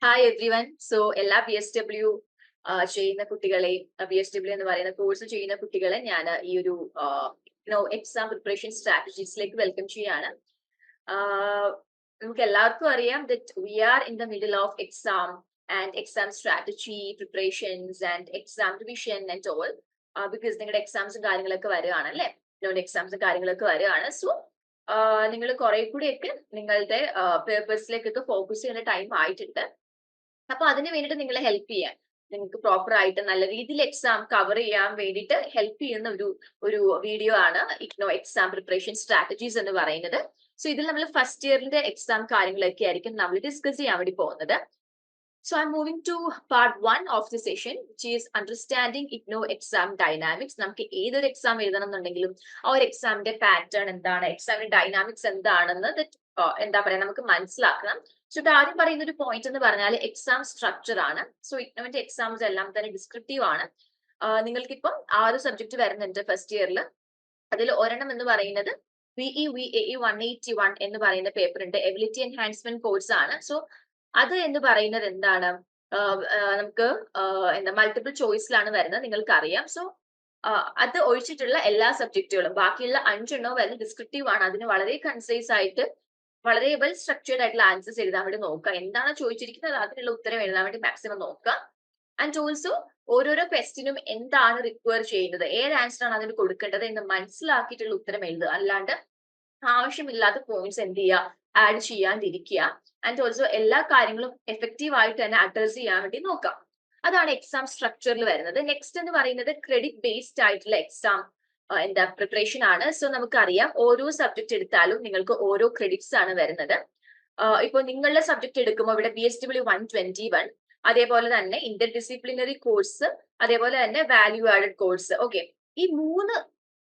Hi every one. So എല്ലാ BSW ചെയ്യുന്ന കുട്ടികളെയും BSW എന്ന് പറയുന്ന കോഴ്സ് ചെയ്യുന്ന കുട്ടികളെ ഞാൻ ഈ ഒരു എക്സാം പ്രിപ്പറേഷൻ സ്ട്രാറ്റജീസിലേക്ക് വെൽക്കം ചെയ്യാണ്. നമുക്ക് എല്ലാവർക്കും അറിയാം that we are in the middle of exam and exam strategy preparations and exam revision and all, because നിങ്ങളുടെ എക്സാംസും കാര്യങ്ങളൊക്കെ വരികയാണ് അല്ലേ, എക്സാംസും കാര്യങ്ങളൊക്കെ വരികയാണ്. സോ നിങ്ങൾ കുറെ കൂടിയൊക്കെ നിങ്ങളുടെ പേപ്പേഴ്സിലേക്കൊക്കെ ഫോക്കസ് ചെയ്യുന്ന ടൈം ആയിട്ടുണ്ട്. അപ്പൊ അതിന് വേണ്ടിയിട്ട് നിങ്ങളെ ഹെൽപ്പ് ചെയ്യാൻ, നിങ്ങൾക്ക് പ്രോപ്പർ ആയിട്ട് നല്ല രീതിയിൽ എക്സാം കവർ ചെയ്യാൻ വേണ്ടിയിട്ട് ഹെൽപ്പ് ചെയ്യുന്ന ഒരു വീഡിയോ ആണ് ഇഗ്നോ എക്സാം പ്രിപ്പറേഷൻ സ്ട്രാറ്റജീസ് എന്ന് പറയുന്നത്. സോ ഇതിൽ നമ്മൾ ഫസ്റ്റ് ഇയറിന്റെ എക്സാം കാര്യങ്ങളൊക്കെ ആയിരിക്കും നമ്മൾ ഡിസ്കസ് ചെയ്യാൻ വേണ്ടി പോകുന്നത്. So I'm moving to part 1 of the session, which is understanding IGNO exam dynamics. നമുക്ക് ഏതൊരു എക്സാം എഴുതണം എന്നുണ്ടെങ്കിലും ആ ഒരു എക്സാമിന്റെ പാറ്റേൺ എന്താണ്, എക്സാമിന്റെ ഡൈനാമിക്സ് എന്താണെന്ന് എന്താ പറയാ നമുക്ക് മനസ്സിലാക്കണം. സോ ഇത് ആദ്യം പറയുന്ന ഒരു പോയിന്റ് എന്ന് പറഞ്ഞാൽ എക്സാം സ്ട്രക്ചർ ആണ്. സോ ഇഗ്നോന്റെ എക്സാംസ് എല്ലാം തന്നെ ഡിസ്ക്രിപ്റ്റീവ് ആണ്. നിങ്ങൾക്കിപ്പം 6 സബ്ജക്ട് വരുന്നുണ്ട് ഫസ്റ്റ് ഇയറിൽ. അതിൽ ഒരെണ്ണം എന്ന് പറയുന്നത് VAE 181 എന്ന് പറയുന്ന പേപ്പർ ഉണ്ട്, എബിലിറ്റി എൻഹാൻസ്മെന്റ് കോഴ്സ് ആണ്. സോ അത് എന്ന് പറയുന്നത് എന്താണ്, നമുക്ക് മൾട്ടിപ്പിൾ ചോയ്സിലാണ് വരുന്നത്, നിങ്ങൾക്ക് അറിയാം. സോ അത് ഒഴിച്ചിട്ടുള്ള എല്ലാ സബ്ജക്റ്റുകളും ബാക്കിയുള്ള 5 എണ്ണവും വരുന്നത് ഡിസ്ക്രിപ്റ്റീവ് ആണ്. അതിന് വളരെ കൺസൈസ് ആയിട്ട് വളരെ വെൽ സ്ട്രക്ചേർഡ് ആയിട്ടുള്ള ആൻസേഴ്സ് എഴുതാൻ വേണ്ടി നോക്കുക. എന്താണ് ചോദിച്ചിരിക്കുന്നത് അതിനുള്ള ഉത്തരം എഴുതാൻ വേണ്ടി മാക്സിമം നോക്കുക. ആൻഡ് ഓൾസോ ഓരോരോ ക്വസ്റ്റിനും എന്താണ് റിക്വയർ ചെയ്യുന്നത്, ഏത് ആൻസർ ആണ് അതിന് കൊടുക്കേണ്ടത് എന്ന് മനസ്സിലാക്കിയിട്ടുള്ള ഉത്തരം എഴുതുക. അല്ലാണ്ട് ആവശ്യമില്ലാത്ത പോയിന്റ്സ് എന്ത് ചെയ്യുക, ആഡ് ചെയ്യാണ്ടിരിക്കുക. ആൻഡ് ഓൾസോ എല്ലാ കാര്യങ്ങളും എഫക്റ്റീവ് ആയിട്ട് തന്നെ അഡ്രസ് ചെയ്യാൻ വേണ്ടി നോക്കാം. അതാണ് എക്സാം സ്ട്രക്ചറിൽ വരുന്നത്. നെക്സ്റ്റ് എന്ന് പറയുന്നത് ക്രെഡിറ്റ് ബേസ്ഡ് ആയിട്ടുള്ള എക്സാം പ്രിപ്പറേഷൻ ആണ്. സോ നമുക്കറിയാം ഓരോ സബ്ജക്ട് എടുത്താലും നിങ്ങൾക്ക് ഓരോ ക്രെഡിറ്റ്സ് ആണ് വരുന്നത്. ഇപ്പോൾ നിങ്ങളുടെ സബ്ജക്ട് എടുക്കുമ്പോൾ ഇവിടെ BSW 121, അതേപോലെ തന്നെ ഇന്റർ ഡിസിപ്ലിനറി കോഴ്സ്, അതേപോലെ തന്നെ വാല്യൂ ആഡഡ് കോഴ്സ്. ഓക്കെ, ഈ 3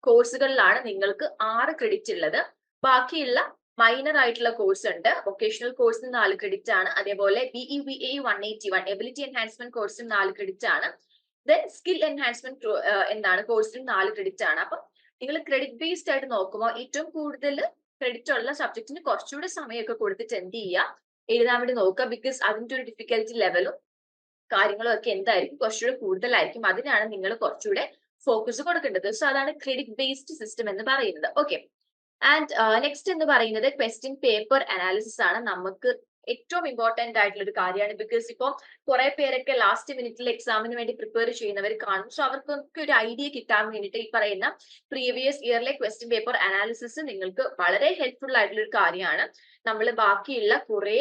കോഴ്സുകളിലാണ് നിങ്ങൾക്ക് 6 ക്രെഡിറ്റ് ഉള്ളത്. ബാക്കിയുള്ള മൈനർ ആയിട്ടുള്ള കോഴ്സ് ഉണ്ട്. വൊക്കേഷണൽ കോഴ്സിന് 4 ക്രെഡിറ്റ് ആണ്. അതേപോലെ BEVA 181 എബിലിറ്റി എൻഹാൻസ്മെന്റ് കോഴ്സിന് 4 ക്രെഡിറ്റ് ആണ്. ദെൻ സ്കിൽ എൻഹാൻസ്മെന്റ് കോഴ്സിന് 4 ക്രെഡിറ്റ് ആണ്. അപ്പൊ നിങ്ങൾ ക്രെഡിറ്റ് ബേസ്ഡ് ആയിട്ട് നോക്കുമ്പോൾ ഏറ്റവും കൂടുതൽ ക്രെഡിറ്റ് ഉള്ള സബ്ജക്റ്റിന് കുറച്ചുകൂടി സമയമൊക്കെ കൊടുത്തിട്ട് എന്ത് ചെയ്യുക, എഴുതാൻ വേണ്ടി നോക്കുക. ബിക്കോസ് അതിന്റെ ഒരു ഡിഫിക്കൽറ്റി ലെവലും കാര്യങ്ങളും ഒക്കെ എന്തായിരിക്കും, കുറച്ചുകൂടെ കൂടുതലായിരിക്കും. അതിനാണ് നിങ്ങൾ കുറച്ചുകൂടെ ഫോക്കസ് കൊടുക്കേണ്ടത്. സോ അതാണ് ക്രെഡിറ്റ് ബേസ്ഡ് സിസ്റ്റം എന്ന് പറയുന്നത്. ഓക്കെ, ആൻഡ് നെക്സ്റ്റ് എന്ന് പറയുന്നത് ക്വസ്റ്റ്യൻ പേപ്പർ അനാലിസിസ് ആണ്. നമുക്ക് ഏറ്റവും ഇമ്പോർട്ടന്റ് ആയിട്ടുള്ള ഒരു കാര്യമാണ്. ബിക്കോസ് ഇപ്പോൾ കുറെ പേരൊക്കെ ലാസ്റ്റ് മിനിറ്റിൽ എക്സാമിന് വേണ്ടി പ്രിപ്പയർ ചെയ്യുന്നവർ കാണും. സോ അവർക്കൊക്കെ ഒരു ഐഡിയ കിട്ടാൻ വേണ്ടിയിട്ട് ഈ പറയുന്ന പ്രീവിയസ് ഇയറിലെ ക്വസ്റ്റ്യൻ പേപ്പർ അനാലിസിസ് നിങ്ങൾക്ക് വളരെ ഹെൽപ്ഫുൾ ആയിട്ടുള്ള ഒരു കാര്യമാണ്. നമ്മൾ ബാക്കിയുള്ള കുറെ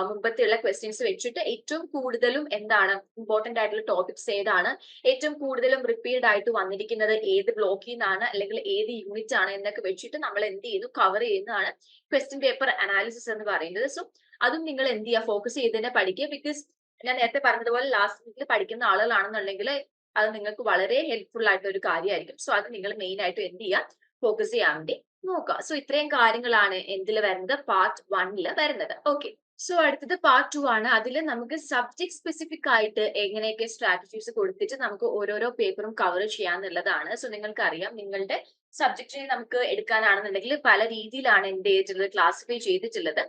മുമ്പത്തെയുള്ള ക്വസ്റ്റ്യൻസ് വെച്ചിട്ട് ഏറ്റവും കൂടുതലും എന്താണ് ഇമ്പോർട്ടന്റ് ആയിട്ടുള്ള ടോപ്പിക്സ് ഏതാണ്, ഏറ്റവും കൂടുതലും റിപ്പീറ്റ് ആയിട്ട് വന്നിരിക്കുന്നത് ഏത് ബ്ലോക്കിൽ നിന്നാണ് അല്ലെങ്കിൽ ഏത് യൂണിറ്റ് ആണ് എന്നൊക്കെ വെച്ചിട്ട് നമ്മൾ എന്ത് ചെയ്തു കവർ ചെയ്യുന്നതാണ് ക്വസ്റ്റ്യൻ പേപ്പർ അനാലിസിസ് എന്ന് പറയുന്നത്. സോ അതും നിങ്ങൾ എന്ത് ചെയ്യുക, ഫോക്കസ് ചെയ്ത് തന്നെ പഠിക്കുക. ബിക്കോസ് ഞാൻ നേരത്തെ പറഞ്ഞതുപോലെ ലാസ്റ്റ് മിനിറ്റിൽ പഠിക്കുന്ന ആളുകളാണെന്നുണ്ടെങ്കിൽ അത് നിങ്ങൾക്ക് വളരെ ഹെൽപ്ഫുൾ ആയിട്ടുള്ള ഒരു കാര്യമായിരിക്കും. സോ അത് നിങ്ങൾ മെയിൻ ആയിട്ട് എന്ത് ചെയ്യുക, ഫോക്കസ് ചെയ്യാൻ വേണ്ടി നോക്കുക. സോ ഇത്രയും കാര്യങ്ങളാണ് എന്തിൽ വരുന്നത്, പാർട്ട് 1 വരുന്നത്. ഓക്കെ, സോ അടുത്തത് പാർട്ട് 2 ആണ്. അതിൽ നമുക്ക് സബ്ജക്ട് സ്പെസിഫിക് ആയിട്ട് എങ്ങനെയൊക്കെ സ്ട്രാറ്റജീസ് കൊടുത്തിട്ട് നമുക്ക് ഓരോരോ പേപ്പറും കവർ ചെയ്യാന്നുള്ളതാണ്. സോ നിങ്ങൾക്ക് അറിയാം നിങ്ങളുടെ സബ്ജക്റ്റിനെ നമുക്ക് എടുക്കാനാണെന്നുണ്ടെങ്കിൽ പല രീതിയിലാണ് എന്ത് ചെയ്തിട്ടുള്ളത്, ക്ലാസിഫൈ ചെയ്തിട്ടുള്ളത്.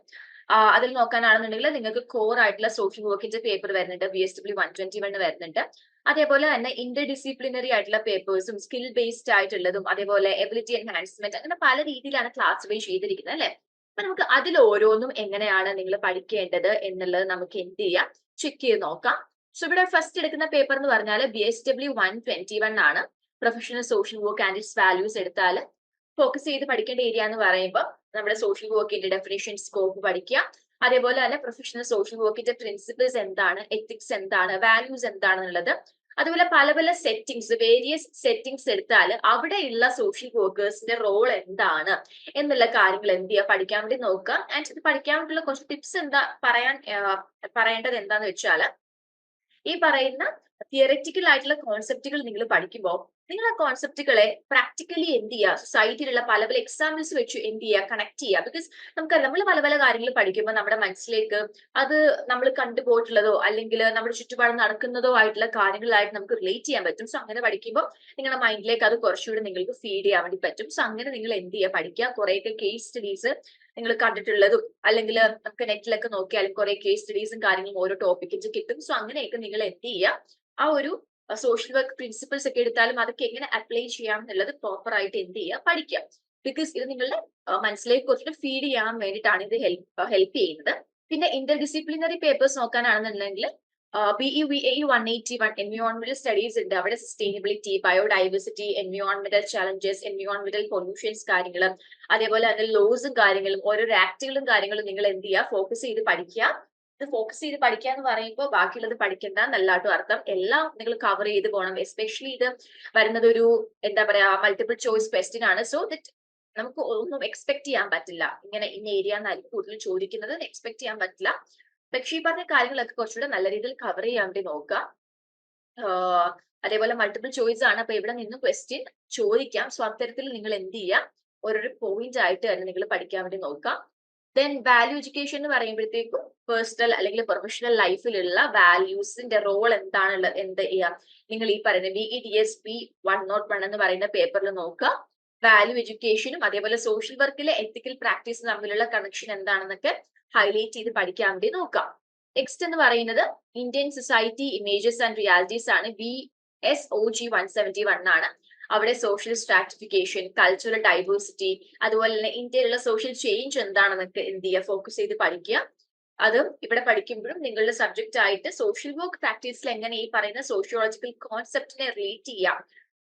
അതിൽ നോക്കാനാണെന്നുണ്ടെങ്കിൽ നിങ്ങൾക്ക് കോർ ആയിട്ടുള്ള സോഷ്യൽ വർക്കിന്റെ പേപ്പർ വരുന്നുണ്ട്, BSW 121 വരുന്നുണ്ട്. അതേപോലെ തന്നെ ഇന്റർ ഡിസിപ്ലിനറി ആയിട്ടുള്ള പേപ്പേഴ്സും സ്കിൽ ബേസ്ഡ് ആയിട്ടുള്ളതും അതേപോലെ എബിലിറ്റി എൻഹാൻസ്മെന്റ്, അങ്ങനെ പല രീതിയിലാണ് ക്ലാസിഫൈ ചെയ്തിരിക്കുന്നത് അല്ലെ. അപ്പൊ നമുക്ക് അതിൽ ഓരോന്നും എങ്ങനെയാണ് നിങ്ങൾ പഠിക്കേണ്ടത് എന്നുള്ളത് നമുക്ക് എന്ത് ചെയ്യാം, ചെക്ക് ചെയ്ത് നോക്കാം. സോ ഇവിടെ ഫസ്റ്റ് എടുക്കുന്ന പേപ്പർ എന്ന് പറഞ്ഞാൽ BSW 121 ആണ്. Professional social work and it's values എടുത്താൽ ഫോക്കസ് ചെയ്ത് പഠിക്കേണ്ട ഏരിയ എന്ന് പറയുമ്പോൾ നമ്മുടെ സോഷ്യൽ വർക്കിന്റെ ഡെഫിനിഷൻ, സ്കോപ്പ് പഠിക്കുക. അതേപോലെ തന്നെ പ്രൊഫഷണൽ സോഷ്യൽ വർക്കിന്റെ പ്രിൻസിപ്പിൾസ് എന്താണ്, എത്തിക്സ് എന്താണ്, വാല്യൂസ് എന്താണെന്നുള്ളത്. അതുപോലെ പല പല സെറ്റിംഗ്സ്, വേരിയസ് സെറ്റിംഗ്സ് എടുത്താൽ അവിടെയുള്ള സോഷ്യൽ വർക്കേഴ്സിന്റെ റോൾ എന്താണ് എന്നുള്ള കാര്യങ്ങൾ എന്ത് ചെയ്യുക, പഠിക്കാൻ വേണ്ടി നോക്കുക. ആൻഡ് ഇത് പഠിക്കാൻ വേണ്ടിയുള്ള കുറച്ച് ടിപ്സ് പറയേണ്ടത് എന്താന്ന് വെച്ചാൽ, ഈ പറയുന്ന തിയററ്റിക്കൽ ആയിട്ടുള്ള കോൺസെപ്റ്റുകൾ നിങ്ങൾ പഠിക്കുമ്പോൾ നിങ്ങൾ ആ കോൺസെപ്റ്റുകളെ പ്രാക്ടിക്കലി എന്ത് ചെയ്യുക, സൊസൈറ്റിയിലുള്ള പല പല എക്സാമ്പിൾസ് വെച്ച് എന്ത് ചെയ്യുക, കണക്ട് ചെയ്യുക. ബിക്കോസ് നമ്മൾ പല പല കാര്യങ്ങൾ പഠിക്കുമ്പോൾ നമ്മുടെ മനസ്സിലേക്ക് അത് നമ്മൾ കണ്ടുപോയിട്ടുള്ളതോ അല്ലെങ്കിൽ നമ്മുടെ ചുറ്റുപാട് നടക്കുന്നതോ ആയിട്ടുള്ള കാര്യങ്ങളായിട്ട് നമുക്ക് റിലേറ്റ് ചെയ്യാൻ പറ്റും. സോ അങ്ങനെ പഠിക്കുമ്പോൾ നിങ്ങളുടെ മൈൻഡിലേക്ക് അത് കുറച്ചുകൂടി നിങ്ങൾക്ക് ഫീഡ് ചെയ്യാൻ വേണ്ടി പറ്റും. സോ അങ്ങനെ നിങ്ങൾ എന്ത് ചെയ്യുക, പഠിക്കുക. കുറേയൊക്കെ കേസ് സ്റ്റഡീസ് നിങ്ങൾ കണ്ടിട്ടുള്ളതും അല്ലെങ്കിൽ നമുക്ക് നെറ്റിലൊക്കെ നോക്കിയാലും കുറെ കേസ് സ്റ്റഡീസും കാര്യങ്ങളും ഓരോ ടോപ്പിക്കിച്ച് കിട്ടും. സോ അങ്ങനെയൊക്കെ നിങ്ങൾ എന്ത് ചെയ്യുക, ആ ഒരു സോഷ്യൽ വർക്ക് പ്രിൻസിപ്പിൾസ് ഒക്കെ എടുത്താലും അതൊക്കെ എങ്ങനെ അപ്ലൈ ചെയ്യാം എന്നുള്ളത് പ്രോപ്പർ ആയിട്ട് എന്ത് ചെയ്യുക, പഠിക്കുക. ബിക്കോസ് ഇത് നിങ്ങളുടെ മനസ്സിലേക്ക് കുറച്ചിട്ട് ഫീഡ് ചെയ്യാൻ വേണ്ടിയിട്ടാണ് ഇത് ഹെൽപ്പ് ചെയ്യുന്നത്. പിന്നെ Inter disciplinary papers നോക്കാനാണെന്നുണ്ടെങ്കിൽ BEVAE 181 എൻവയോൺമെന്റൽ studies ഉണ്ട്. അവിടെ സസ്റ്റൈനബിലിറ്റി, ബയോഡൈവേഴ്സിറ്റി, എൻവയോൺമെന്റൽ ചാലഞ്ചസ്, എൻവയോൺമെന്റൽ പൊല്യൂഷൻസ് കാര്യങ്ങൾ, അതേപോലെ തന്നെ ലോസും കാര്യങ്ങളും ഓരോരോ ആക്ടുകളും കാര്യങ്ങളും നിങ്ങൾ എന്ത് ചെയ്യുക, ഫോക്കസ് ചെയ്ത് പഠിക്കുക. ഇത് ഫോക്കസ് ചെയ്ത് പഠിക്കുക എന്ന് പറയുമ്പോൾ ബാക്കിയുള്ളത് പഠിക്കണ്ട എന്നല്ലാട്ടും അർത്ഥം. എല്ലാം നിങ്ങൾ കവർ ചെയ്ത് പോകണം. എസ്പെഷ്യലി ഇത് വരുന്നത് ഒരു എന്താ പറയാ മൾട്ടിപ്പിൾ ചോയ്സ് ക്വസ്റ്റ്യൻ ആണ്. സോ ദറ്റ് നമുക്ക് ഒന്നും എക്സ്പെക്ട് ചെയ്യാൻ പറ്റില്ല. ഇങ്ങനെ ഇന്ന ഏരിയ എന്നായിരിക്കും കൂടുതൽ ചോദിക്കുന്നത്, എക്സ്പെക്ട് ചെയ്യാൻ പറ്റില്ല. പക്ഷേ ഈ പറഞ്ഞ കാര്യങ്ങളൊക്കെ കുറച്ചുകൂടെ നല്ല രീതിയിൽ കവർ ചെയ്യാൻ വേണ്ടി നോക്കുക. അതേപോലെ മൾട്ടിപ്പിൾ ചോയ്സ് ആണ്, അപ്പൊ ഇവിടെ നിന്ന് ക്വസ്റ്റ്യൻ ചോദിക്കാം. സോ അത്തരത്തിൽ നിങ്ങൾ എന്ത് ചെയ്യുക, ഓരോരോ പോയിന്റ് ആയിട്ട് തന്നെ നിങ്ങൾ പഠിക്കാൻ വേണ്ടി നോക്കുക. ദെൻ വാല്യൂ എഡ്യൂക്കേഷൻ എന്ന് പറയുമ്പോഴത്തേക്കും പേഴ്സണൽ അല്ലെങ്കിൽ പ്രൊഫഷണൽ ലൈഫിലുള്ള വാല്യൂസിന്റെ റോൾ എന്താണുള്ളത്, എന്ത് ചെയ്യുക, നിങ്ങൾ ഈ പറയുന്ന BEDSP 101 എന്ന് പറയുന്ന പേപ്പറിൽ നോക്കുക. വാല്യൂ എഡ്യൂക്കേഷനും അതേപോലെ സോഷ്യൽ വർക്കിലെ എത്തിക്കൽ പ്രാക്ടീസും തമ്മിലുള്ള കണക്ഷൻ എന്താണെന്നൊക്കെ ഹൈലൈറ്റ് ചെയ്ത് പഠിക്കാൻ വേണ്ടി നോക്കാം. നെക്സ്റ്റ് എന്ന് പറയുന്നത് Indian society images and realities ആണ്. VSOG 171 ആണ്. അവിടെ സോഷ്യൽ സ്ട്രാറ്റിഫിക്കേഷൻ, കൾച്ചറൽ ഡൈവേഴ്സിറ്റി, അതുപോലെ തന്നെ ഇന്ത്യയിലുള്ള സോഷ്യൽ ചേഞ്ച് എന്താണെന്നൊക്കെ എന്ത് ചെയ്യുക, ഫോക്കസ് ചെയ്ത് പഠിക്കുക. അതും ഇവിടെ പഠിക്കുമ്പോഴും നിങ്ങളുടെ സബ്ജക്റ്റ് ആയിട്ട് സോഷ്യൽ വർക്ക് പ്രാക്ടീസിൽ എങ്ങനെ ഈ പറയുന്ന സോഷ്യോളജിക്കൽ കോൺസെപ്റ്റിനെ റിലേറ്റ് ചെയ്യാം,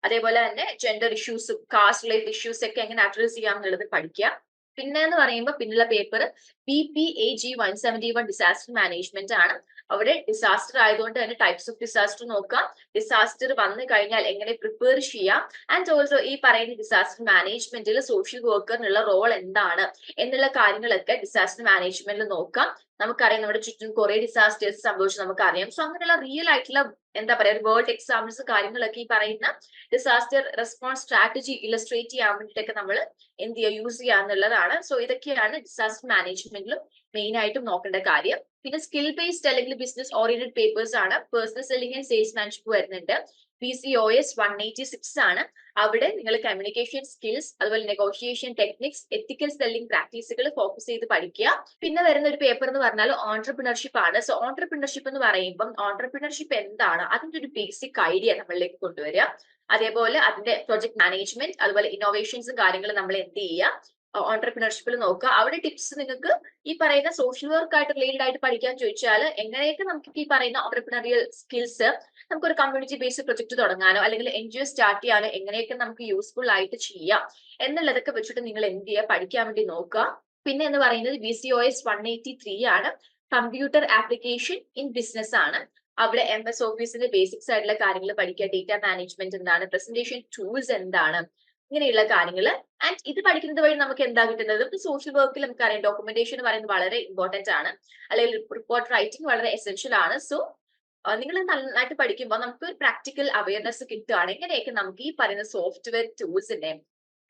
അതേപോലെ തന്നെ ജെൻഡർ ഇഷ്യൂസും കാസ്റ്റ് റിലേറ്റഡ് ഇഷ്യൂസ് ഒക്കെ എങ്ങനെ അഡ്രസ് ചെയ്യാം എന്നുള്ളത് പഠിക്കുക. പിന്നെ എന്ന് പറയുമ്പോൾ പിന്നുള്ള പേപ്പർ PPAG 171 ഡിസാസ്റ്റർ മാനേജ്മെന്റ് ആണ്. അവിടെ ഡിസാസ്റ്റർ ആയതുകൊണ്ട് തന്നെ ടൈപ്സ് ഓഫ് ഡിസാസ്റ്റർ നോക്കാം, ഡിസാസ്റ്റർ വന്നു കഴിഞ്ഞാൽ എങ്ങനെ പ്രിപ്പയർ ചെയ്യാം, ആൻഡ് ഓൾസോ ഈ പറയുന്ന ഡിസാസ്റ്റർ മാനേജ്മെന്റിൽ സോഷ്യൽ വർക്കറിനുള്ള റോൾ എന്താണ് എന്നുള്ള കാര്യങ്ങളൊക്കെ ഡിസാസ്റ്റർ മാനേജ്മെന്റിൽ നോക്കാം. നമുക്കറിയാം നമ്മുടെ ചുറ്റും കുറെ ഡിസാസ്റ്റേഴ്സ് സംഭവിച്ചു നമുക്കറിയാം. സോ അങ്ങനെയുള്ള റിയൽ ആയിട്ടുള്ള എന്താ പറയാ വേൾഡ് എക്സാമ്പിൾസ് കാര്യങ്ങളൊക്കെ ഈ പറയുന്ന ഡിസാസ്റ്റർ റെസ്പോൺസ് സ്ട്രാറ്റജി ഇലസ്ട്രേറ്റ് ചെയ്യാൻ വേണ്ടിയിട്ടൊക്കെ നമ്മൾ എന്ത് ചെയ്യുക, യൂസ് ചെയ്യുക എന്നുള്ളതാണ്. സോ ഇതൊക്കെയാണ് ഡിസാസ്റ്റർ മാനേജ്മെന്റിലും മെയിൻ ആയിട്ടും നോക്കേണ്ട കാര്യം. പിന്നെ സ്കിൽ ബേസ്ഡ് അല്ലെങ്കിൽ ബിസിനസ് ഓറിയന്റഡ് പേപ്പേഴ്സ് ആണ്. പേഴ്സണൽ സെല്ലിംഗ് ആൻഡ് സെയിൽസ്മാൻഷിപ്പ് വരുന്നുണ്ട്. PCOS 186 ആണ്. അവിടെ നിങ്ങൾ കമ്മ്യൂണിക്കേഷൻ സ്കിൽസ്, അതുപോലെ നെഗോഷിയേഷൻ ടെക്നിക്സ്, എത്തിക്കൽ സെല്ലിംഗ് പ്രാക്ടീസുകൾ ഫോക്കസ് ചെയ്ത് പഠിക്കുക. പിന്നെ വരുന്ന ഒരു പേപ്പർ എന്ന് പറഞ്ഞാൽ ഓൺട്രപ്രണർഷിപ്പ് ആണ്. സോ ഓൺട്രപ്രണർഷിപ്പ് എന്ന് പറയുമ്പോൾ ഓൺട്രപ്രണർഷിപ്പ് എന്താണ്, അതിന്റെ ഒരു ബേസിക് ഐഡിയ നമ്മളിലേക്ക് കൊണ്ടുവരിക. അതേപോലെ അതിന്റെ പ്രൊജക്ട് മാനേജ്മെന്റ്, അതുപോലെ ഇന്നോവേഷൻസും കാര്യങ്ങളും നമ്മൾ എന്ത് ചെയ്യുക, ഓൺട്രപ്രണർഷിപ്പിൽ നോക്കുക. അവിടെ ടിപ്സ് നിങ്ങൾക്ക് ഈ പറയുന്ന സോഷ്യൽ വർക്ക് ആയിട്ട് റിലേറ്റഡ് ആയിട്ട് പഠിക്കാൻ ചോദിച്ചാൽ എങ്ങനെയൊക്കെ നമുക്ക് ഈ പറയുന്ന ഓൺട്രപ്രണറിയൽ സ്കിൽസ് നമുക്കൊരു കമ്മ്യൂണിറ്റി ബേസ്ഡ് പ്രൊജക്ട് തുടങ്ങാനോ അല്ലെങ്കിൽ NGO സ്റ്റാർട്ട് ചെയ്യാനോ എങ്ങനെയൊക്കെ നമുക്ക് യൂസ്ഫുൾ ആയിട്ട് ചെയ്യാം എന്നുള്ളതൊക്കെ വെച്ചിട്ട് നിങ്ങൾ എന്ത് ചെയ്യുക, പഠിക്കാൻ വേണ്ടി നോക്കുക. പിന്നെ എന്ന് പറയുന്നത് BCOS 183 ആണ്. കമ്പ്യൂട്ടർ ആപ്ലിക്കേഷൻ ഇൻ ബിസിനസ് ആണ്. അവിടെ MS ഓഫീസിന്റെ ബേസിക്സ് ആയിട്ടുള്ള കാര്യങ്ങൾ പഠിക്കുക. ഡേറ്റ മാനേജ്മെന്റ് എന്താണ്, പ്രസന്റേഷൻ ടൂൾസ് എന്താണ്, ഇങ്ങനെയുള്ള കാര്യങ്ങൾ. ആൻഡ് ഇത് പഠിക്കുന്നത് വഴി നമുക്ക് എന്താ കിട്ടുന്നത്, സോഷ്യൽ വർക്കിൽ നമുക്കറിയാം ഡോക്യുമെന്റേഷൻ എന്ന് പറയുന്നത് വളരെ ഇമ്പോർട്ടന്റ് ആണ്, അല്ലെങ്കിൽ റിപ്പോർട്ട് റൈറ്റിംഗ് വളരെ എസെൻഷ്യൽ ആണ്. സോ നിങ്ങൾ നന്നായിട്ട് പഠിക്കുമ്പോൾ നമുക്ക് ഒരു പ്രാക്ടിക്കൽ അവയർനെസ് കിട്ടുകയാണ് എങ്ങനെയൊക്കെ നമുക്ക് ഈ പറയുന്ന സോഫ്റ്റ്വെയർ ടൂൾസിന്റെ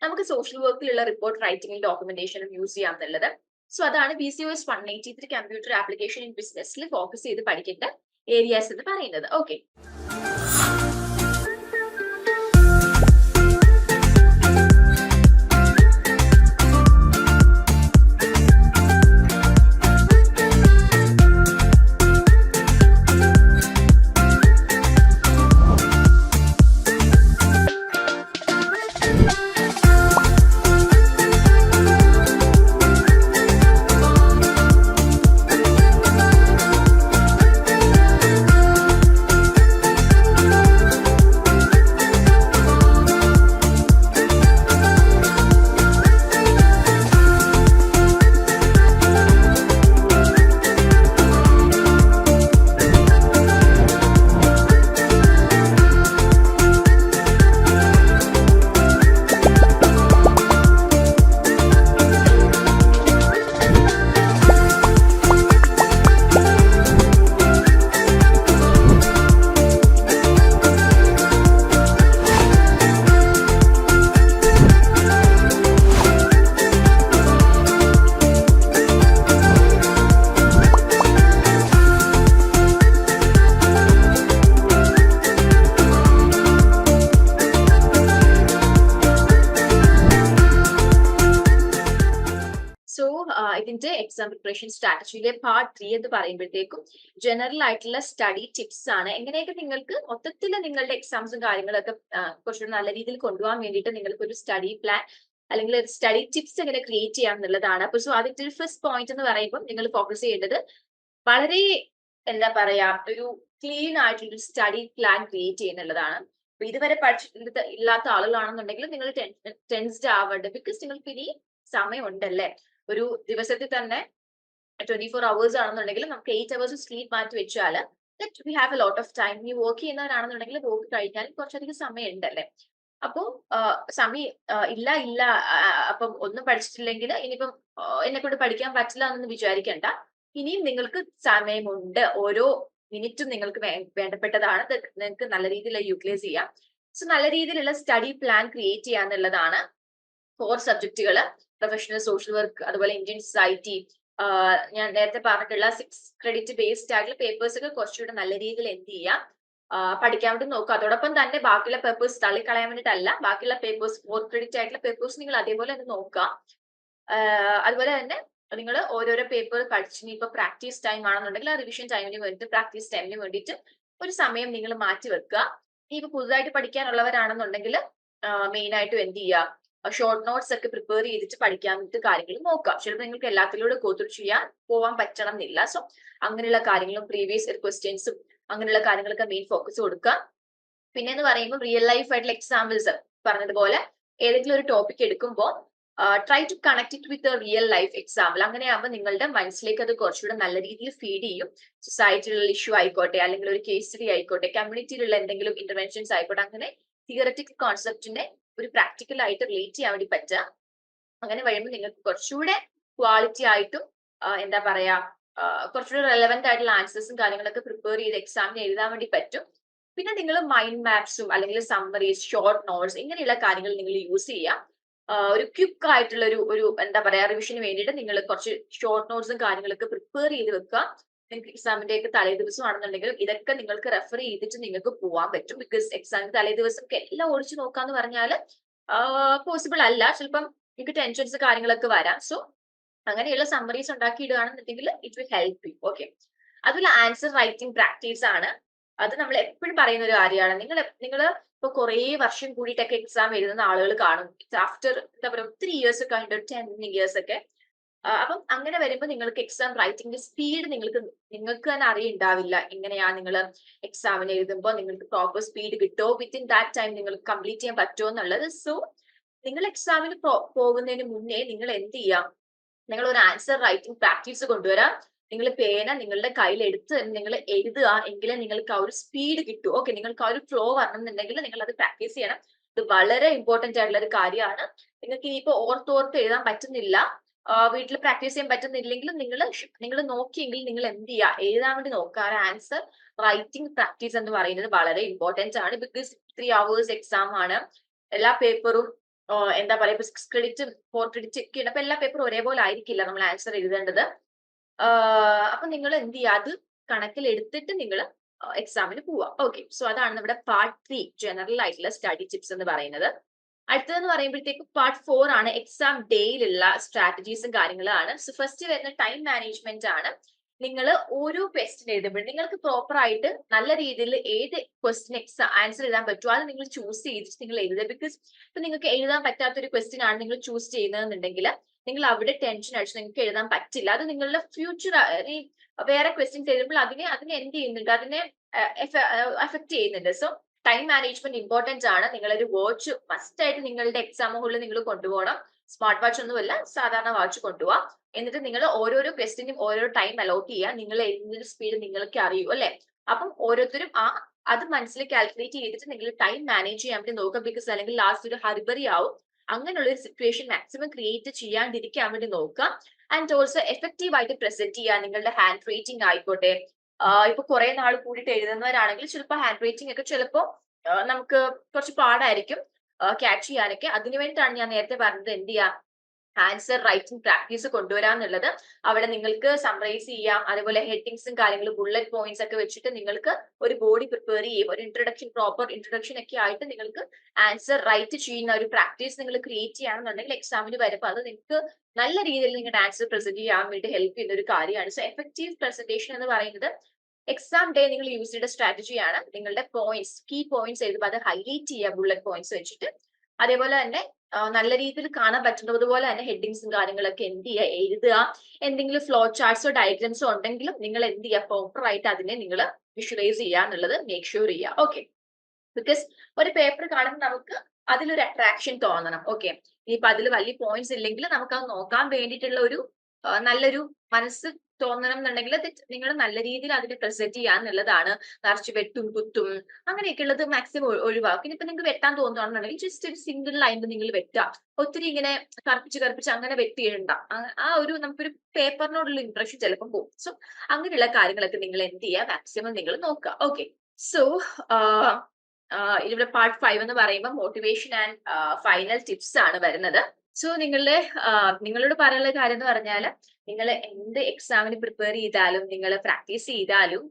നമുക്ക് സോഷ്യൽ വർക്കിലുള്ള റിപ്പോർട്ട് റൈറ്റിംഗും ഡോക്യുമെന്റേഷനും യൂസ് ചെയ്യാം എന്നുള്ളത്. സോ അതാണ് BCOS 183 കമ്പ്യൂട്ടർ ആപ്ലിക്കേഷൻ ഇൻ ബിസിനസ്സിൽ ഫോക്കസ് ചെയ്ത് പഠിക്കേണ്ട ഏരിയാസ് എന്ന് പറയുന്നത്. ഓക്കെ. എക്സാം പ്രിപ്പറേഷൻ സ്ട്രാറ്റജിയിലെ പാർട്ട് 3 എന്ന് പറയുമ്പോഴത്തേക്കും ജനറൽ ആയിട്ടുള്ള സ്റ്റഡി ടിപ്സ് ആണ്. എങ്ങനെയൊക്കെ നിങ്ങൾക്ക് മൊത്തത്തിൽ നിങ്ങളുടെ എക്സാംസും കാര്യങ്ങളൊക്കെ കുറച്ചുകൂടി നല്ല രീതിയിൽ കൊണ്ടുപോകാൻ വേണ്ടിയിട്ട് നിങ്ങൾക്ക് ഒരു സ്റ്റഡി പ്ലാൻ അല്ലെങ്കിൽ ഒരു സ്റ്റഡി ടിപ്സ് എങ്ങനെ ക്രിയേറ്റ് ചെയ്യാം എന്നുള്ളതാണ്. അപ്പൊ സോ അതിന്റെ ഫസ്റ്റ് പോയിന്റ് എന്ന് പറയുമ്പോൾ നിങ്ങൾ ഫോക്കസ് ചെയ്യേണ്ടത് വളരെ എന്താ പറയാ ഒരു ക്ലീൻ ആയിട്ടുള്ള സ്റ്റഡി പ്ലാൻ ക്രിയേറ്റ് ചെയ്യുന്നുള്ളതാണ്. അപ്പൊ ഇതുവരെ പഠിച്ചിട്ട് ഇല്ലാത്ത ആളുകളാണെന്നുണ്ടെങ്കിൽ നിങ്ങൾ ടെൻസ്ഡ് ആവണ്ട, ബിക്കോസ് നിങ്ങൾക്ക് ഇനി സമയമുണ്ടല്ലേ. ഒരു ദിവസത്തിൽ തന്നെ 24 hours ആണെന്നുണ്ടെങ്കിൽ നമുക്ക് 8 hours സ്ലീപ്പ് മാറ്റി വെച്ചാൽ we have a lot of time. ഈ വർക്ക് ചെയ്യുന്നവരാണെന്നുണ്ടെങ്കിൽ വർക്ക് കഴിഞ്ഞാൽ കുറച്ചധികം സമയം ഉണ്ടല്ലേ. അപ്പൊ സമയം ഇല്ല ഇല്ല അപ്പം ഒന്നും പഠിച്ചിട്ടില്ലെങ്കിൽ ഇനിയിപ്പം എന്നെ കൊണ്ട് പഠിക്കാൻ പറ്റില്ല എന്നൊന്നും വിചാരിക്കണ്ട. ഇനിയും നിങ്ങൾക്ക് സമയമുണ്ട്. ഓരോ മിനിറ്റും നിങ്ങൾക്ക് വേണ്ടപ്പെട്ടതാണ്. നിങ്ങൾക്ക് നല്ല രീതിയിൽ യൂട്ടിലൈസ് ചെയ്യാം. സോ നല്ല രീതിയിലുള്ള സ്റ്റഡി പ്ലാൻ ക്രിയേറ്റ് ചെയ്യാന്നുള്ളതാണ്. 4 സബ്ജക്റ്റുകൾ, പ്രൊഫഷണൽ, സോഷ്യൽ വർക്ക്, അതുപോലെ ഇന്ത്യൻ സൊസൈറ്റി, ഞാൻ നേരത്തെ പറഞ്ഞിട്ടുള്ള 6 ക്രെഡിറ്റ് ബേസ്ഡ് ആയിട്ടുള്ള പേപ്പേഴ്സ് ഒക്കെ കുറച്ചുകൂടെ നല്ല രീതിയിൽ എന്ത് ചെയ്യാം പഠിക്കാൻ വേണ്ടി നോക്കുക. അതോടൊപ്പം തന്നെ ബാക്കിയുള്ള പേപ്പേഴ്സ് തള്ളിക്കളയാൻ വേണ്ടിയിട്ടല്ല, ബാക്കിയുള്ള പേപ്പേഴ്സ് 4 ക്രെഡിറ്റ് ആയിട്ടുള്ള പേപ്പേഴ്സ് നിങ്ങൾ അതേപോലെ തന്നെ നോക്കുക. അതുപോലെ തന്നെ നിങ്ങൾ ഓരോരോ പേപ്പർ പഠിച്ചു ഇപ്പൊ പ്രാക്ടീസ് ടൈം ആണെന്നുണ്ടെങ്കിൽ ആ റിവിഷൻ ടൈമിന് വേണ്ടിയിട്ട് പ്രാക്ടീസ് ടൈമിന് വേണ്ടിയിട്ട് ഒരു സമയം നിങ്ങൾ മാറ്റി വെക്കുക. ഇപ്പൊ പുതുതായിട്ട് പഠിക്കാനുള്ളവരാണെന്നുണ്ടെങ്കിൽ മെയിൻ ആയിട്ടും എന്ത് ചെയ്യുക, ഷോർട്ട് നോട്ട്സ് ഒക്കെ പ്രിപ്പയർ ചെയ്തിട്ട് പഠിക്കാൻ വേണ്ടിയിട്ട് കാര്യങ്ങൾ നോക്കാം. ചിലപ്പോൾ നിങ്ങൾക്ക് എല്ലാത്തിലൂടെ ഗോത്രൂ ചെയ്യാൻ പോവാൻ പറ്റണം എന്നില്ല. സോ അങ്ങനെയുള്ള കാര്യങ്ങളും പ്രീവിയസ് ഇയർ ക്വസ്റ്റ്യൻസും അങ്ങനെയുള്ള കാര്യങ്ങളൊക്കെ മെയിൻ ഫോക്കസ് കൊടുക്കുക. പിന്നെ എന്ന് പറയുമ്പോൾ റിയൽ ലൈഫ് ആയിട്ടുള്ള എക്സാമ്പിൾസ് പറഞ്ഞതുപോലെ ഏതെങ്കിലും ഒരു ടോപ്പിക് എടുക്കുമ്പോൾ try to connect it with a real life example. അങ്ങനെയാകുമ്പോൾ നിങ്ങളുടെ മനസ്സിലേക്ക് അത് കുറച്ചുകൂടെ നല്ല രീതിയിൽ ഫീഡ് ചെയ്യും. സൊസൈറ്റിയിലുള്ള ഇഷ്യൂ ആയിക്കോട്ടെ, അല്ലെങ്കിൽ ഒരു കേസ് സ്റ്റഡി ആയിക്കോട്ടെ, കമ്മ്യൂണിറ്റിയിലുള്ള എന്തെങ്കിലും ഇന്റർവെൻഷൻസ് ആയിക്കോട്ടെ, അങ്ങനെ തിയററ്റിക്കൽ കോൺസെപ്റ്റിനെ ഒരു പ്രാക്ടിക്കൽ ആയിട്ട് റിലേറ്റ് ചെയ്യാൻ വേണ്ടി പറ്റുക. അങ്ങനെ വരുമ്പോൾ നിങ്ങൾക്ക് കുറച്ചുകൂടെ ക്വാളിറ്റി ആയിട്ടും എന്താ പറയാ കുറച്ചുകൂടെ റെലവെന്റ് ആയിട്ടുള്ള ആൻസേഴ്സും കാര്യങ്ങളൊക്കെ പ്രിപ്പയർ ചെയ്ത് എക്സാമിന് എഴുതാൻ വേണ്ടി പറ്റും. പിന്നെ നിങ്ങൾ മൈൻഡ് മാപ്സും അല്ലെങ്കിൽ സമ്മറീസ്, ഷോർട്ട് നോട്ട്സ് ഇങ്ങനെയുള്ള കാര്യങ്ങൾ നിങ്ങൾ യൂസ് ചെയ്യാം. ഒരു ക്വിക്ക് ആയിട്ടുള്ള ഒരു എന്താ പറയാ റിവിഷന് വേണ്ടിയിട്ട് നിങ്ങൾ കുറച്ച് ഷോർട്ട് നോട്ട്സും കാര്യങ്ങളൊക്കെ പ്രിപ്പയർ ചെയ്ത് വെക്കുക. നിങ്ങൾക്ക് എക്സാമിന്റെ ഒക്കെ തലേ ദിവസം ആണെന്നുണ്ടെങ്കിൽ ഇതൊക്കെ നിങ്ങൾക്ക് റെഫർ ചെയ്തിട്ട് നിങ്ങൾക്ക് പോകാൻ പറ്റും. ബിക്കോസ് എക്സാമിന് തലേ ദിവസം എല്ലാം ഓടിച്ചു നോക്കാന്ന് പറഞ്ഞാൽ പോസിബിൾ അല്ല. ചിലപ്പം നിങ്ങൾക്ക് ടെൻഷൻസ് കാര്യങ്ങളൊക്കെ വരാം. സോ അങ്ങനെയുള്ള സമ്മറീസ് ഉണ്ടാക്കി ഇടുകയാണെന്നുണ്ടെങ്കിൽ it will help you. Okay, അതുപോലെ ആൻസർ റൈറ്റിംഗ് പ്രാക്ടീസ് ആണ്. അത് നമ്മൾ എപ്പോഴും പറയുന്ന ഒരു കാര്യമാണ്. നിങ്ങൾ ഇപ്പൊ കുറെ വർഷം കൂടിയിട്ടൊക്കെ എക്സാം എഴുതുന്ന ആളുകൾ കാണും. ആഫ്റ്റർ എന്താ പറയുക ഒത്തിരി ഇയേഴ്സ് ഒക്കെ ഉണ്ട്, 10 years ഒക്കെ. അപ്പം അങ്ങനെ വരുമ്പോൾ നിങ്ങൾക്ക് എക്സാം റൈറ്റിംഗിന്റെ സ്പീഡ് നിങ്ങൾക്ക് തന്നെ അറിയുണ്ടാവില്ല. എങ്ങനെയാ നിങ്ങൾ എക്സാമിന് എഴുതുമ്പോൾ നിങ്ങൾക്ക് പ്രോപ്പർ സ്പീഡ് കിട്ടുമോ, വിത്തിൻ ദാറ്റ് ടൈം നിങ്ങൾക്ക് കംപ്ലീറ്റ് ചെയ്യാൻ പറ്റുമോ എന്നുള്ളത്. സോ നിങ്ങൾ എക്സാമിന് പോകുന്നതിന് മുന്നേ നിങ്ങൾ എന്ത് ചെയ്യാം, നിങ്ങൾ ഒരു ആൻസർ റൈറ്റിംഗ് പ്രാക്ടീസ് കൊണ്ടുവരാം. നിങ്ങൾ പേന നിങ്ങളുടെ കയ്യിൽ എടുത്ത് നിങ്ങൾ എഴുതുക, എങ്കിലേ നിങ്ങൾക്ക് ആ ഒരു സ്പീഡ് കിട്ടൂ. ഓക്കെ, നിങ്ങൾക്ക് ആ ഒരു ഫ്ലോ വരണമെന്നുണ്ടെങ്കിൽ നിങ്ങൾ അത് പ്രാക്ടീസ് ചെയ്യണം. ഇത് വളരെ ഇമ്പോർട്ടന്റ് ആയിട്ടുള്ള ഒരു കാര്യമാണ്. നിങ്ങൾക്ക് ഇനിയിപ്പോ ഓർത്തോർത്ത് എഴുതാൻ പറ്റുന്നില്ല, വീട്ടിൽ പ്രാക്ടീസ് ചെയ്യാൻ പറ്റുന്നില്ലെങ്കിൽ നിങ്ങൾ നോക്കിയെങ്കിൽ നിങ്ങൾ എന്ത് ചെയ്യുക, എഴുതാൻ വേണ്ടി നോക്കുക. ആൻസർ റൈറ്റിംഗ് പ്രാക്ടീസ് എന്ന് പറയുന്നത് വളരെ ഇമ്പോർട്ടന്റ് ആണ്. ബിക്കോസ് 3 hours എക്സാം ആണ്. എല്ലാ പേപ്പറും എന്താ പറയാ 6 ക്രെഡിറ്റ് 4 ക്രെഡിറ്റ് ഒക്കെ ഉണ്ട്. അപ്പൊ എല്ലാ പേപ്പറും ഒരേപോലെ ആയിരിക്കില്ല നമ്മൾ ആൻസർ എഴുതേണ്ടത്. അപ്പൊ നിങ്ങൾ എന്ത് ചെയ്യുക, അത് കണക്കിൽ എടുത്തിട്ട് നിങ്ങൾ എക്സാമിന് പോവുക. ഓക്കെ, സോ അതാണ് നമ്മുടെ പാർട്ട് 3 ജനറൽ ആയിട്ടുള്ള സ്റ്റഡി ടിപ്സ് എന്ന് പറയുന്നത്. അടുത്തതെന്ന് പറയുമ്പോഴത്തേക്ക് പാർട്ട് 4 ആണ് എക്സാം ഡേയിലുള്ള സ്ട്രാറ്റജീസും കാര്യങ്ങളാണ്. സോ ഫസ്റ്റ് വരുന്ന ടൈം മാനേജ്മെന്റ് ആണ്. നിങ്ങൾ ഓരോ ക്വസ്റ്റ്യൻ എഴുതുമ്പോഴും നിങ്ങൾക്ക് പ്രോപ്പർ ആയിട്ട് നല്ല രീതിയിൽ ഏത് ക്വസ്റ്റ്യൻ ആൻസർ എഴുതാൻ പറ്റുമോ അത് നിങ്ങൾ ചൂസ് ചെയ്തിട്ട് നിങ്ങൾ എഴുതുക. ബിക്കോസ് ഇപ്പൊ നിങ്ങൾക്ക് എഴുതാൻ പറ്റാത്ത ഒരു ക്വസ്റ്റ്യൻ ആണ് നിങ്ങൾ ചൂസ് ചെയ്യുന്നതെന്നുണ്ടെങ്കിൽ നിങ്ങൾ അവിടെ ടെൻഷൻ അടിച്ച് നിങ്ങൾക്ക് എഴുതാൻ പറ്റില്ല. അത് നിങ്ങളുടെ ഫ്യൂച്ചർ ഈ വേറെ ക്വസ്റ്റ്യൻസ് എഴുതുമ്പോൾ അതിനെ എന്ത് ചെയ്യുന്നുണ്ട്, അതിനെ എഫക്ട് ചെയ്യുന്നുണ്ട്. സോ ടൈം മാനേജ്മെന്റ് ഇമ്പോർട്ടന്റ് ആണ്. നിങ്ങളൊരു വാച്ച് മസ്റ്റ് ആയിട്ട് നിങ്ങളുടെ എക്സാം ഹോളിൽ നിങ്ങൾ കൊണ്ടുപോകണം. സ്മാർട്ട് വാച്ച് ഒന്നുമല്ല, സാധാരണ വാച്ച് കൊണ്ടുപോവാം. എന്നിട്ട് നിങ്ങൾ ഓരോരോ ക്വസ്റ്റിനും ഓരോ ടൈം അലോട്ട് ചെയ്യുക. നിങ്ങൾ എഴുതുന്ന സ്പീഡ് നിങ്ങൾക്ക് അറിയൂ അല്ലെ. അപ്പം ഓരോരുത്തരും അത് മനസ്സിൽ കാൽക്കുലേറ്റ് ചെയ്തിട്ട് നിങ്ങൾ ടൈം മാനേജ് ചെയ്യാൻ വേണ്ടി നോക്കുക. ബിക്കോസ് അല്ലെങ്കിൽ ലാസ്റ്റ് ഒരു ഹറിബറി ആവും. അങ്ങനെയുള്ള ഒരു സിറ്റുവേഷൻ മാക്സിമം ക്രിയേറ്റ് ചെയ്യാണ്ടിരിക്കാൻ വേണ്ടി നോക്കുക. ആൻഡ് ഓൾസോ എഫക്റ്റീവ് ആയിട്ട് പ്രസന്റ് ചെയ്യുക. നിങ്ങളുടെ ഹാൻഡ് റൈറ്റിംഗ് ആയിക്കോട്ടെ, ഇപ്പൊ കുറെ നാൾ കൂടിയിട്ട് എഴുതുന്നവരാണെങ്കിൽ ചിലപ്പോൾ ഹാൻഡ് റൈറ്റിംഗ് ഒക്കെ ചിലപ്പോൾ നമുക്ക് കുറച്ച് പാടായിരിക്കും ക്യാച്ച് ചെയ്യാനൊക്കെ. അതിനു വേണ്ടിയിട്ടാണ് ഞാൻ നേരത്തെ പറഞ്ഞത് എന്ത് ചെയ്യുക, ആൻസർ റൈറ്റിംഗ് പ്രാക്ടീസ് കൊണ്ടുവരാന്നുള്ളത്. അവിടെ നിങ്ങൾക്ക് സമ്മറൈസ് ചെയ്യാം, അതുപോലെ ഹെഡിങ്സും കാര്യങ്ങളും ബുള്ളറ്റ് പോയിന്റ്സ് ഒക്കെ വെച്ചിട്ട് നിങ്ങൾക്ക് ഒരു ബോഡി പ്രിപ്പയർ ചെയ്യും. ഒരു ഇൻട്രൊഡക്ഷൻ, പ്രോപ്പർ ഇൻട്രൊഡക്ഷൻ ഒക്കെ ആയിട്ട് നിങ്ങൾക്ക് ആൻസർ റൈറ്റ് ചെയ്യുന്ന ഒരു പ്രാക്ടീസ് നിങ്ങൾ ക്രിയേറ്റ് ചെയ്യുകയാണെന്നുണ്ടെങ്കിൽ എക്സാമിന് വരുമ്പോൾ അത് നിങ്ങൾക്ക് നല്ല രീതിയിൽ നിങ്ങളുടെ ആൻസർ പ്രസന്റ് ചെയ്യാൻ വേണ്ടി ഹെൽപ്പ് ചെയ്യുന്ന ഒരു കാര്യമാണ്. സോ എഫക്റ്റീവ് പ്രസന്റേഷൻ എന്ന് പറയുന്നത് എക്സാം ഡേ നിങ്ങൾ യൂസ് ചെയ്ത സ്ട്രാറ്റജിയാണ്. നിങ്ങളുടെ പോയിന്റ്സ്, കീ പോയിന്റ്സ് എഴുതുമ്പോൾ അത് ഹൈലൈറ്റ് ചെയ്യുക ബുള്ളറ്റ് പോയിന്റ്സ് വെച്ചിട്ട്. അതേപോലെ തന്നെ നല്ല രീതിയിൽ കാണാൻ പറ്റുന്നതുപോലെ തന്നെ ഹെഡിങ്സും കാര്യങ്ങളൊക്കെ എന്ത് ചെയ്യുക, എഴുതുക. എന്തെങ്കിലും ഫ്ലോ ചാർട്ട്സോ ഡയഗ്രാംസോ ഉണ്ടെങ്കിലും നിങ്ങൾ എന്ത് ചെയ്യുക, പ്രോപ്പർ ആയിട്ട് അതിനെ നിങ്ങൾ വിഷ്വലൈസ് ചെയ്യുക എന്നുള്ളത് മേക്ക് ഷുവർ ചെയ്യുക. ഓക്കെ, ബിക്കോസ് ഒരു പേപ്പർ കാണുമ്പോൾ നമുക്ക് അതിലൊരു അട്രാക്ഷൻ തോന്നണം. ഓക്കെ, ഇനിയിപ്പോ അതിൽ വലിയ പോയിന്റ്സ് ഇല്ലെങ്കിൽ നമുക്ക് അത് നോക്കാൻ വേണ്ടിയിട്ടുള്ള ഒരു നല്ലൊരു മനസ്സ് തോന്നണം എന്നുണ്ടെങ്കിൽ നിങ്ങൾ നല്ല രീതിയിൽ അതിനെ പ്രസന്റ് ചെയ്യാന്നുള്ളതാണ്. നിറച്ച് വെട്ടും കുത്തും അങ്ങനെയൊക്കെ ഉള്ളത് മാക്സിമം ഒഴിവാക്കും. ഇനിയിപ്പോ നിങ്ങൾക്ക് വെട്ടാൻ തോന്നുകയാണെന്നുണ്ടെങ്കിൽ ജസ്റ്റ് ഒരു സിംഗിൾ ലൈൻ നിങ്ങൾ വെട്ടുക. ഒത്തിരി ഇങ്ങനെ കറുപ്പിച്ച് അങ്ങനെ വെട്ടിയിടണ്ട. ആ ഒരു നമുക്കൊരു പേപ്പറിനോടുള്ള ഇംപ്രഷൻ ചിലപ്പോൾ പോകും. സോ അങ്ങനെയുള്ള കാര്യങ്ങളൊക്കെ നിങ്ങൾ എന്ത് ചെയ്യുക, മാക്സിമം നിങ്ങൾ നോക്കുക. ഓക്കെ, സോ ഇവിടെ പാർട്ട് 5 എന്ന് പറയുമ്പോൾ മോട്ടിവേഷൻ ആൻഡ് ഫൈനൽ ടിപ്സ് ആണ് വരുന്നത്. സോ നിങ്ങളോട് പറയാനുള്ള കാര്യം എന്ന് പറഞ്ഞാൽ, നിങ്ങൾ എന്ത് എക്സാമിന് പ്രിപ്പയർ ചെയ്താലും നിങ്ങൾ പ്രാക്ടീസ് ചെയ്താലും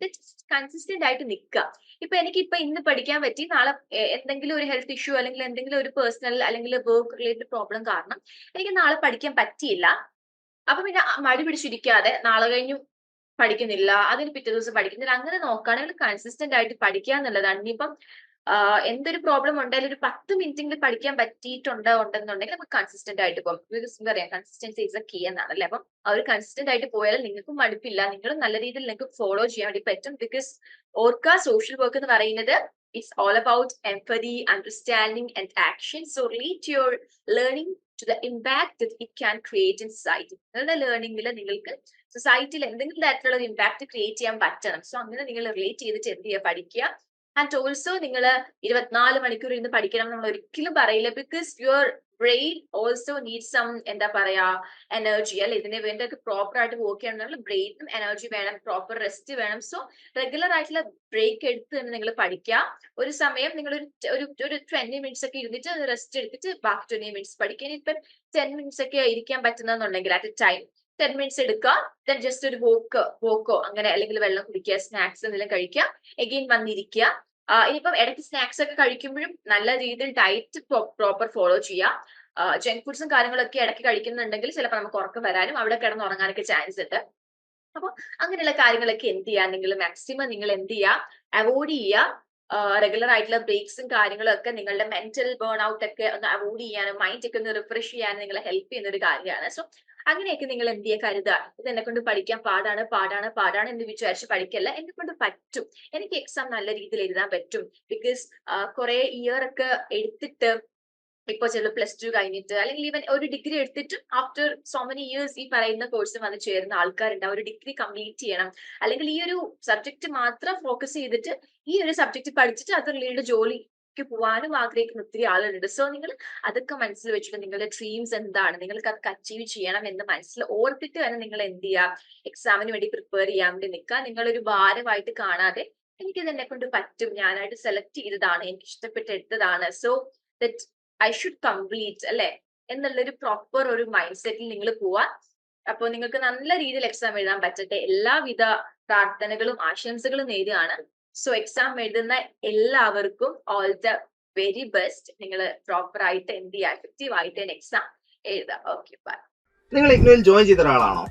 കൺസിസ്റ്റന്റ് ആയിട്ട് നിൽക്കുക. ഇപ്പൊ ഇന്ന് പഠിക്കാൻ പറ്റി, നാളെ എന്തെങ്കിലും ഒരു ഹെൽത്ത് ഇഷ്യൂ അല്ലെങ്കിൽ എന്തെങ്കിലും ഒരു പേഴ്സണൽ അല്ലെങ്കിൽ വർക്ക് റിലേറ്റഡ് പ്രോബ്ലം കാരണം എനിക്ക് നാളെ പഠിക്കാൻ പറ്റിയില്ല. അപ്പൊ പിന്നെ മടി പിടിച്ചിരിക്കാതെ നാളെ കഴിഞ്ഞു പഠിക്കുന്നില്ല, അതിന് പിറ്റേ ദിവസം പഠിക്കുന്നില്ല, അങ്ങനെ നോക്കുകയാണെങ്കിൽ കൺസിസ്റ്റന്റ് ആയിട്ട് പഠിക്കുക എന്നുള്ളതാണ്. ഇനിയിപ്പം എന്തൊരു പ്രോബ്ലം ഉണ്ടെങ്കിലും ഒരു 10 മിനിറ്റെങ്കിലും പഠിക്കാൻ ഉണ്ടെന്നുണ്ടെങ്കിൽ നമുക്ക് കൺസിസ്റ്റന്റ് ആയിട്ട് പോകും. എന്താ പറയാ, കൺസിസ്റ്റൻസി ഇസ് എ കീ എന്നാണ് അല്ലെ. അപ്പം ആ ഒരു കൺസിസ്റ്റന്റ് ആയിട്ട് പോയാൽ നിങ്ങൾക്കും മടുപ്പില്ല, നിങ്ങൾ നല്ല രീതിയിൽ നിങ്ങൾക്ക് ഫോളോ ചെയ്യാൻ വേണ്ടി പറ്റും. ബിക്കോസ് ഓർക്ക, സോഷ്യൽ വർക്ക് എന്ന് പറയുന്നത് it's all about empathy, understanding and action. So relate your learning to the impact that it can create in society. നിങ്ങളുടെ ലേണിംഗിൽ നിങ്ങൾക്ക് സൊസൈറ്റിയിൽ എന്തെങ്കിലും തരത്തിലുള്ള ഒരു ഇമ്പാക്ട് ക്രിയേറ്റ് ചെയ്യാൻ പറ്റണം. സോ അങ്ങനെ നിങ്ങൾ റിലേറ്റ് ചെയ്തിട്ട് എന്ത് ചെയ്യുക, പഠിക്കുക. ആൻഡ് ഓൾസോ നിങ്ങൾ 24 മണിക്കൂർ ഇരുന്ന് പഠിക്കണം നമ്മൾ ഒരിക്കലും പറയില്ല. Because your brain also need some, എന്താ പറയാ, എനർജി അല്ലെ. ഇതിന് വേണ്ടിയൊക്കെ പ്രോപ്പർ ആയിട്ട് വർക്ക് ചെയ്യണമെങ്കിൽ ബ്രെയിനും എനർജി വേണം, പ്രോപ്പർ റെസ്റ്റ് വേണം. സോ റെഗുലർ ആയിട്ടുള്ള ബ്രേക്ക് എടുത്ത് തന്നെ നിങ്ങൾ പഠിക്കുക. ഒരു സമയം നിങ്ങൾ ഒരു 20 മിനിറ്റ്സ് ഒക്കെ ഇരുന്നിട്ട് റെസ്റ്റ് എടുത്തിട്ട് ബാക്കി 20 മിനിറ്റ്സ് പഠിക്കുക. ഇപ്പം 10 മിനിറ്റ്സ് ഒക്കെ ഇരിക്കാൻ പറ്റുന്നുണ്ടെങ്കിൽ അറ്റ് എ ടൈം 10 മിനിറ്റ്സ് എടുക്കുക. ദെൻ ജസ്റ്റ് ഒരു വോക്കോ അങ്ങനെ, അല്ലെങ്കിൽ വെള്ളം കുടിക്കുക, സ്നാക്സ് എന്തെങ്കിലും കഴിക്കുക, എഗെയിൻ വന്നിരിക്കുക. ഇനിയിപ്പം ഇടയ്ക്ക് സ്നാക്സ് ഒക്കെ കഴിക്കുമ്പോഴും നല്ല രീതിയിൽ ഡയറ്റ് പ്രോപ്പർ ഫോളോ ചെയ്യുക. ജങ്ക് ഫുഡ്സും കാര്യങ്ങളൊക്കെ ഇടയ്ക്ക് കഴിക്കുന്നുണ്ടെങ്കിൽ ചിലപ്പോൾ നമുക്ക് ഉറക്കം വരാനും അവിടെ കിടന്ന് ഉറങ്ങാനൊക്കെ ചാൻസ് ഉണ്ട്. അപ്പൊ അങ്ങനെയുള്ള കാര്യങ്ങളൊക്കെ എന്ത് ചെയ്യുക, നിങ്ങൾ മാക്സിമം നിങ്ങൾ എന്ത് ചെയ്യുക, അവോയ്ഡ് ചെയ്യുക. റെഗുലർ ആയിട്ടുള്ള ബ്രേക്സും കാര്യങ്ങളും ഒക്കെ നിങ്ങളുടെ മെന്റൽ ബേൺ ഔട്ട് ഒക്കെ ഒന്ന് അവോയ്ഡ് ചെയ്യാനും മൈൻഡ് ഒക്കെ ഒന്ന് റിഫ്രഷ് ചെയ്യാനും നിങ്ങളെ ഹെൽപ്പ് ചെയ്യുന്ന ഒരു കാര്യമാണ്. സോ അങ്ങനെയൊക്കെ നിങ്ങൾ എന്ത് ചെയ്യുക, കരുതുക. ഇത് എന്നെ കൊണ്ട് പഠിക്കാൻ പാടാണ് എന്ന് വിചാരിച്ച് പഠിക്കല്ല. എന്നെ കൊണ്ട് പറ്റും, എനിക്ക് എക്സാം നല്ല രീതിയിൽ എഴുതാൻ പറ്റും. ബിക്കോസ് കുറെ ഇയർ ഒക്കെ എടുത്തിട്ട്, ഇപ്പൊ ചില +2 കഴിഞ്ഞിട്ട് അല്ലെങ്കിൽ ഈവൻ ഒരു ഡിഗ്രി എടുത്തിട്ട് ആഫ്റ്റർ സോ മെനി ഇയേഴ്സ് ഈ പറയുന്ന കോഴ്സ് വന്ന് ചേരുന്ന ആൾക്കാരുണ്ട്. ഒരു ഡിഗ്രി കംപ്ലീറ്റ് ചെയ്യണം, അല്ലെങ്കിൽ ഈ ഒരു സബ്ജക്ട് മാത്രം ഫോക്കസ് ചെയ്തിട്ട് ഈ ഒരു സബ്ജക്ട് പഠിച്ചിട്ട് അത് റിലേറ്റഡ് ജോലിക്ക് പോകാനും ആഗ്രഹിക്കുന്ന ഒത്തിരി ആളുകളുണ്ട്. സോ നിങ്ങൾ അതൊക്കെ മനസ്സിൽ വെച്ചിട്ട് നിങ്ങളുടെ ഡ്രീംസ് എന്താണ്, നിങ്ങൾക്ക് അതൊക്കെ അച്ചീവ് ചെയ്യണം എന്ന് മനസ്സിൽ ഓർത്തിട്ട് തന്നെ നിങ്ങൾ എന്ത് ചെയ്യുക, എക്സാമിന് വേണ്ടി പ്രിപ്പയർ ചെയ്യാൻ വേണ്ടി നിൽക്കുക. നിങ്ങളൊരു ഭാരമായിട്ട് കാണാതെ എനിക്കിത് എന്നെ കൊണ്ട് പറ്റും, ഞാനായിട്ട് സെലക്ട് ചെയ്തതാണ്, എനിക്ക് ഇഷ്ടപ്പെട്ട് എടുത്തതാണ്, so that I should complete അല്ലെ എന്നുള്ളൊരു പ്രോപ്പർ ഒരു മൈൻഡ് സെറ്റിൽ നിങ്ങൾ പോവാൻ. അപ്പോൾ നിങ്ങൾക്ക് നല്ല രീതിയിൽ എക്സാം എഴുതാൻ പറ്റട്ടെ. എല്ലാവിധ പ്രാർത്ഥനകളും ആശംസകളും നേരുകയാണ്. സോ എക്സാം എഴുതുന്ന എല്ലാവർക്കും ഓൾ ദ വെരി ബെസ്റ്റ്. നിങ്ങൾ പ്രോപ്പർ ആയിട്ട് എന്ത് ചെയ്യുക, എഫക്റ്റീവ് ആയിട്ട് എക്സാം എഴുതാം. Okay, bye. നിങ്ങൾ ഇഗ്നുവിൽ ജോയിൻ ചെയ്ത ഒരാളാണോ,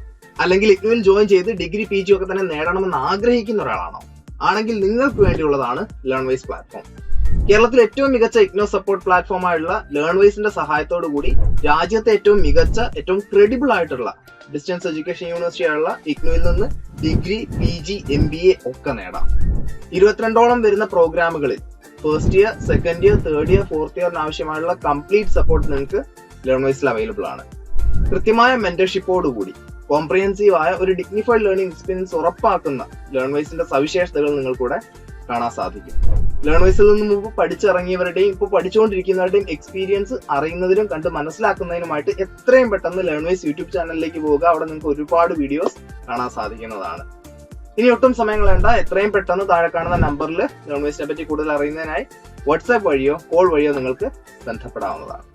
അല്ലെങ്കിൽ ഇഗ്നുവിൽ ജോയിൻ ചെയ്ത് ഡിഗ്രി PG ഒക്കെ തന്നെ നേടണമെന്ന് ആഗ്രഹിക്കുന്ന ഒരാളാണോ? ആണെങ്കിൽ നിങ്ങൾക്ക് വേണ്ടിയുള്ളതാണ് ലേൺവൈസ് പ്ലാറ്റ്ഫോം. കേരളത്തിലെ ഏറ്റവും മികച്ച ഇഗ്നോ സപ്പോർട്ട് പ്ലാറ്റ്ഫോമായുള്ള ലേൺവൈസിന്റെ സഹായത്തോടു കൂടി രാജ്യത്തെ ഏറ്റവും മികച്ച, ഏറ്റവും ക്രെഡിബിൾ ആയിട്ടുള്ള ഡിസ്റ്റൻസ് എഡ്യൂക്കേഷൻ യൂണിവേഴ്സിറ്റി ആയുള്ള ഇഗ്നുവിൽ നിന്ന് ഡിഗ്രി, PG, MBA ഒക്കെ നേടാം. 22ഓളം വരുന്ന പ്രോഗ്രാമുകളിൽ first year, second year, third year, fourth ഇയറിന് ആവശ്യമായുള്ള കംപ്ലീറ്റ് സപ്പോർട്ട് നിങ്ങൾക്ക് ലേൺവൈസിൽ അവൈലബിൾ ആണ്. കൃത്യമായ മെന്റർഷിപ്പോടുകൂടി കോംപ്രിഹെൻസീവ് ആയ ഒരു ഡിഗ്നിഫൈഡ് ലേണിംഗ് എക്സ്പീരിയൻസ് ഉറപ്പാക്കുന്ന ലേൺവൈസിന്റെ സവിശേഷതകൾ നിങ്ങൾക്കൂടെ കാണാൻ സാധിക്കും. ലേൺവൈസിൽ നിന്ന് മുമ്പ് പഠിച്ചിറങ്ങിയവരുടെയും ഇപ്പോൾ പഠിച്ചുകൊണ്ടിരിക്കുന്നവരുടെയും എക്സ്പീരിയൻസ് അറിയുന്നതിനും കണ്ട് മനസ്സിലാക്കുന്നതിനുമായിട്ട് എത്രയും പെട്ടെന്ന് ലേൺവൈസ് യൂട്യൂബ് ചാനലിലേക്ക് പോവുക. അവിടെ നിങ്ങൾക്ക് ഒരുപാട് വീഡിയോസ് കാണാൻ സാധിക്കുന്നതാണ്. ഇനി ഒട്ടും സമയം കളയണ്ട, എത്രയും പെട്ടെന്ന് താഴെ കാണുന്ന നമ്പറിൽ ലേൺവൈസിനെ പറ്റി കൂടുതൽ അറിയുന്നതിനായി വാട്സാപ്പ് വഴിയോ കോൾ വഴിയോ നിങ്ങൾക്ക് ബന്ധപ്പെടാവുന്നതാണ്.